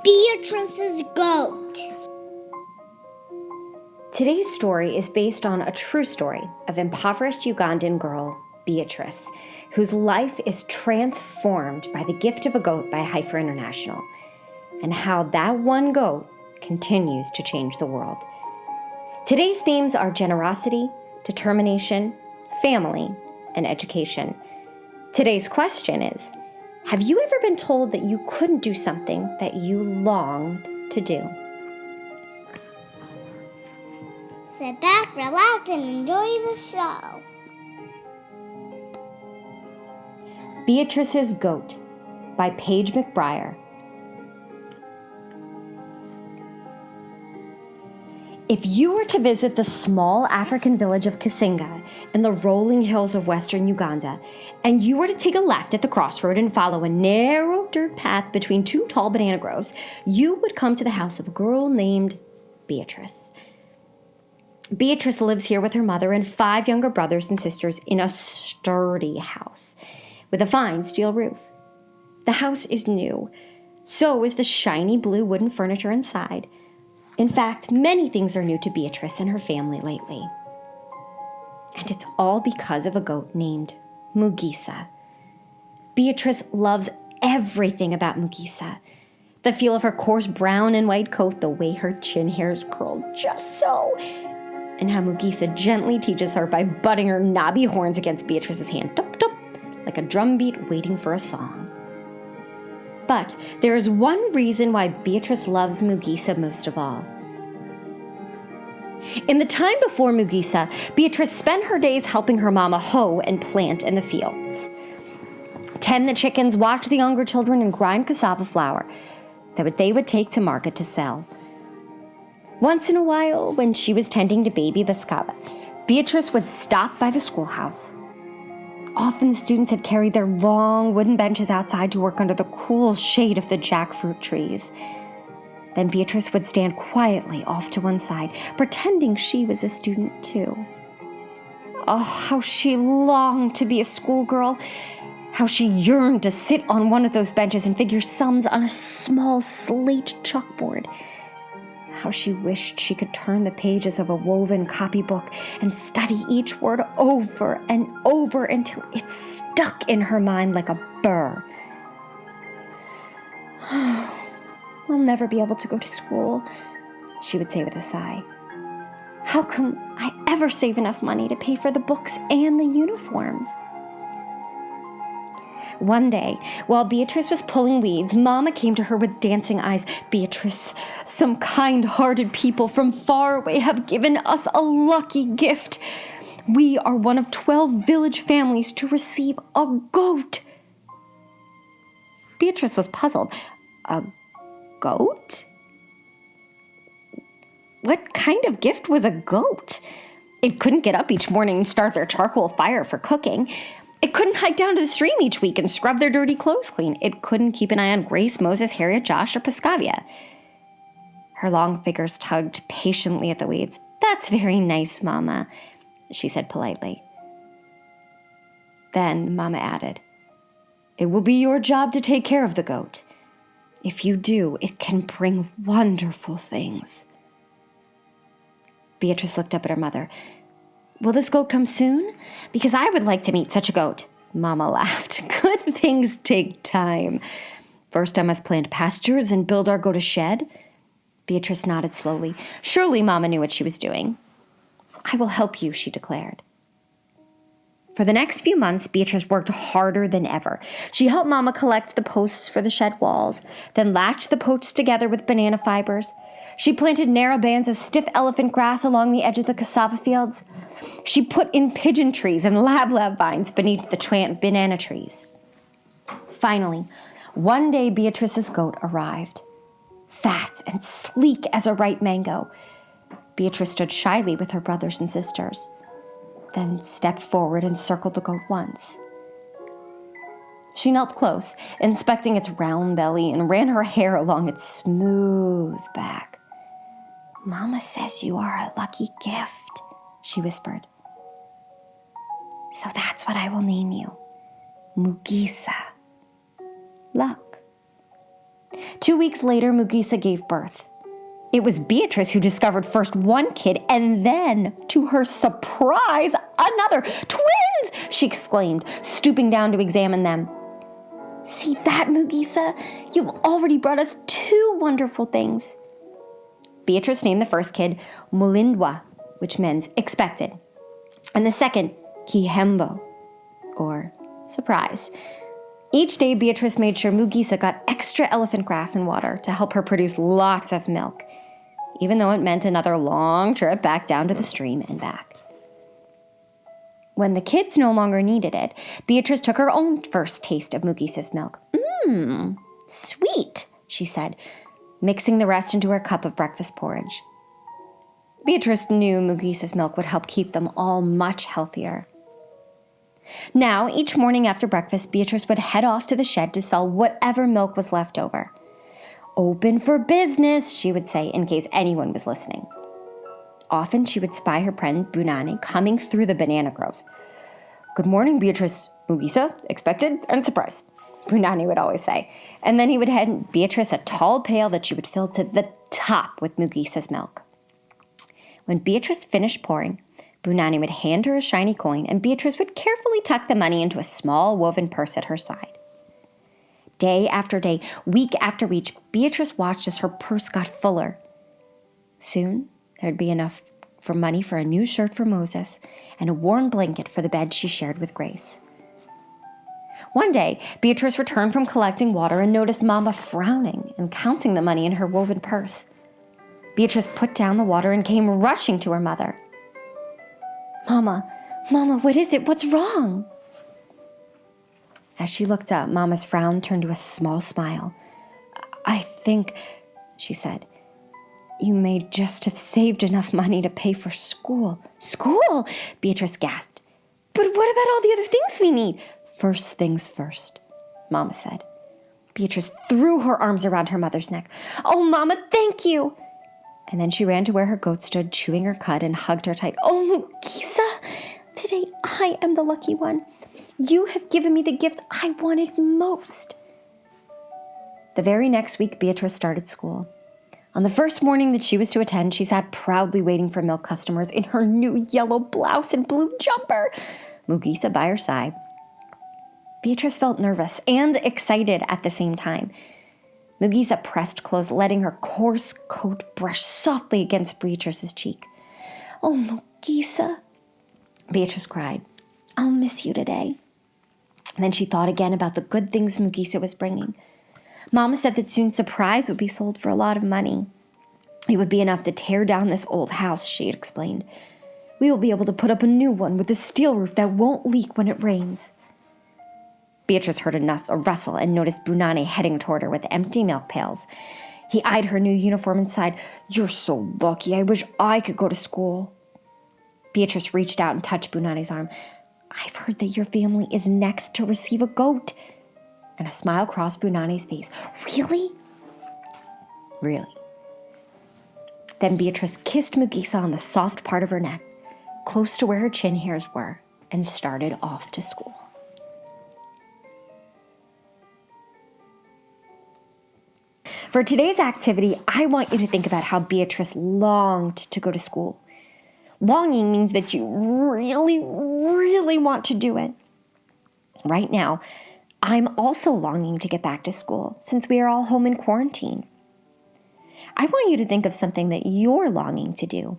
Beatrice's goat. Today's story is based on a true story of impoverished Ugandan girl, Beatrice, whose life is transformed by the gift of a goat by Heifer International, and how that one goat continues to change the world. Today's themes are generosity, determination, family, and education. Today's question is, have you ever been told that you couldn't do something that you longed to do? Sit back, relax, and enjoy the show. Beatrice's Goat by Paige McBrier. If you were to visit the small African village of Kisinga in the rolling hills of western Uganda, and you were to take a left at the crossroad and follow a narrow dirt path between two tall banana groves, you would come to the house of a girl named Beatrice. Beatrice lives here with her mother and 5 younger brothers and sisters in a sturdy house with a fine steel roof. The house is new. So is the shiny blue wooden furniture inside. In fact, many things are new to Beatrice and her family lately. And it's all because of a goat named Mugisa. Beatrice loves everything about Mugisa. The feel of her coarse brown and white coat, the way her chin hairs curled just so, and how Mugisa gently teaches her by butting her knobby horns against Beatrice's hand, tup, tup, like a drumbeat waiting for a song. But there is one reason why Beatrice loves Mugisa most of all. In the time before Mugisa, Beatrice spent her days helping her mama hoe and plant in the fields, tend the chickens, watch the younger children, and grind cassava flour that they would take to market to sell. Once in a while, when she was tending to baby Bascava, Beatrice would stop by the schoolhouse. Often the students had carried their long wooden benches outside to work under the cool shade of the jackfruit trees. Then Beatrice would stand quietly off to one side, pretending she was a student too. Oh, how she longed to be a schoolgirl. How she yearned to sit on one of those benches and figure sums on a small slate chalkboard. How she wished she could turn the pages of a woven copybook and study each word over and over until it stuck in her mind like a burr. I'll never be able to go to school, she would say with a sigh. How come I ever save enough money to pay for the books and the uniform? One day, while Beatrice was pulling weeds, Mama came to her with dancing eyes. Beatrice, some kind-hearted people from far away have given us a lucky gift. We are one of 12 village families to receive a goat. Beatrice was puzzled. A goat? What kind of gift was a goat? It couldn't get up each morning and start their charcoal fire for cooking. It couldn't hike down to the stream each week and scrub their dirty clothes clean. It couldn't keep an eye on Grace, Moses, Harriet, Josh, or Pascavia. Her long fingers tugged patiently at the weeds. That's very nice, Mama, she said politely. Then Mama added, it will be your job to take care of the goat. If you do, it can bring wonderful things. Beatrice looked up at her mother. Will this goat come soon? Because I would like to meet such a goat. Mama laughed. Good things take time. First, I must plant pastures and build our goat a shed. Beatrice nodded slowly. Surely Mama knew what she was doing. I will help you, she declared. For the next few months, Beatrice worked harder than ever. She helped Mama collect the posts for the shed walls, then latched the posts together with banana fibers. She planted narrow bands of stiff elephant grass along the edge of the cassava fields. She put in pigeon trees and lab vines beneath the banana trees. Finally, one day Beatrice's goat arrived, fat and sleek as a ripe mango. Beatrice stood shyly with her brothers and sisters, then stepped forward and circled the goat once. She knelt close, inspecting its round belly, and ran her hair along its smooth back. Mama says you are a lucky gift, she whispered. So that's what I will name you, Mugisa. Luck. 2 weeks later, Mugisa gave birth. It was Beatrice who discovered first one kid and then, to her surprise, another. Twins! She exclaimed, stooping down to examine them. See that, Mugisa? You've already brought us 2 wonderful things. Beatrice named the first kid Mulindwa, which means expected, and the second Kihembo, or surprise. Each day, Beatrice made sure Mugisa got extra elephant grass and water to help her produce lots of milk, even though it meant another long trip back down to the stream and back. When the kids no longer needed it, Beatrice took her own first taste of Mugisa's milk. Sweet, she said, mixing the rest into her cup of breakfast porridge. Beatrice knew Mugisa's milk would help keep them all much healthier. Now, each morning after breakfast, Beatrice would head off to the shed to sell whatever milk was left over. Open for business, she would say, in case anyone was listening. Often she would spy her friend Bunani coming through the banana groves. Good morning, Beatrice. Mugisa, expected and surprise, Bunani would always say. And then he would hand Beatrice a tall pail that she would fill to the top with Mugisa's milk. When Beatrice finished pouring, Bunani would hand her a shiny coin, and Beatrice would carefully tuck the money into a small woven purse at her side. Day after day, week after week, Beatrice watched as her purse got fuller. Soon, there'd be enough for money for a new shirt for Moses and a warm blanket for the bed she shared with Grace. One day, Beatrice returned from collecting water and noticed Mama frowning and counting the money in her woven purse. Beatrice put down the water and came rushing to her mother. Mama, what is it? What's wrong? As she looked up, Mama's frown turned to a small smile. I think, she said, you may just have saved enough money to pay for school. School? Beatrice gasped. But what about all the other things we need? First things first, Mama said. Beatrice threw her arms around her mother's neck. Oh, Mama, thank you. And then she ran to where her goat stood, chewing her cud, and hugged her tight. Oh, Mugisa, today I am the lucky one. You have given me the gift I wanted most. The very next week, Beatrice started school. On the first morning that she was to attend, she sat proudly waiting for milk customers in her new yellow blouse and blue jumper, Mugisa by her side. Beatrice felt nervous and excited at the same time. Mugisa pressed close, letting her coarse coat brush softly against Beatrice's cheek. Oh, Mugisa, Beatrice cried. I'll miss you today. And then she thought again about the good things Mugisa was bringing. Mama said that soon Surprise would be sold for a lot of money. It would be enough to tear down this old house, she had explained. We will be able to put up a new one with a steel roof that won't leak when it rains. Beatrice heard a rustle and noticed Bunani heading toward her with empty milk pails. He eyed her new uniform and sighed, You're so lucky. I wish I could go to school. Beatrice reached out and touched Bunani's arm. I've heard that your family is next to receive a goat. And a smile crossed Bunani's face. Really? Really. Then Beatrice kissed Mugisa on the soft part of her neck, close to where her chin hairs were, and started off to school. For today's activity, I want you to think about how Beatrice longed to go to school. Longing means that you really, really want to do it. Right now, I'm also longing to get back to school since we are all home in quarantine. I want you to think of something that you're longing to do.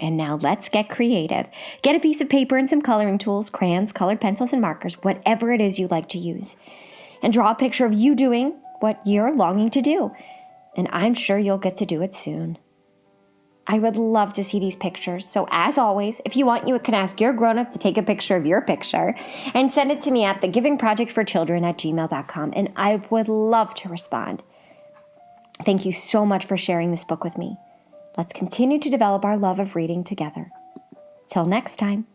And now let's get creative. Get a piece of paper and some coloring tools, crayons, colored pencils, and markers, whatever it is you like to use. And draw a picture of you doing what you're longing to do. And I'm sure you'll get to do it soon. I would love to see these pictures. So as always, if you want, you can ask your grown-up to take a picture of your picture and send it to me at thegivingprojectforchildren@gmail.com, and I would love to respond. Thank you so much for sharing this book with me. Let's continue to develop our love of reading together. Till next time.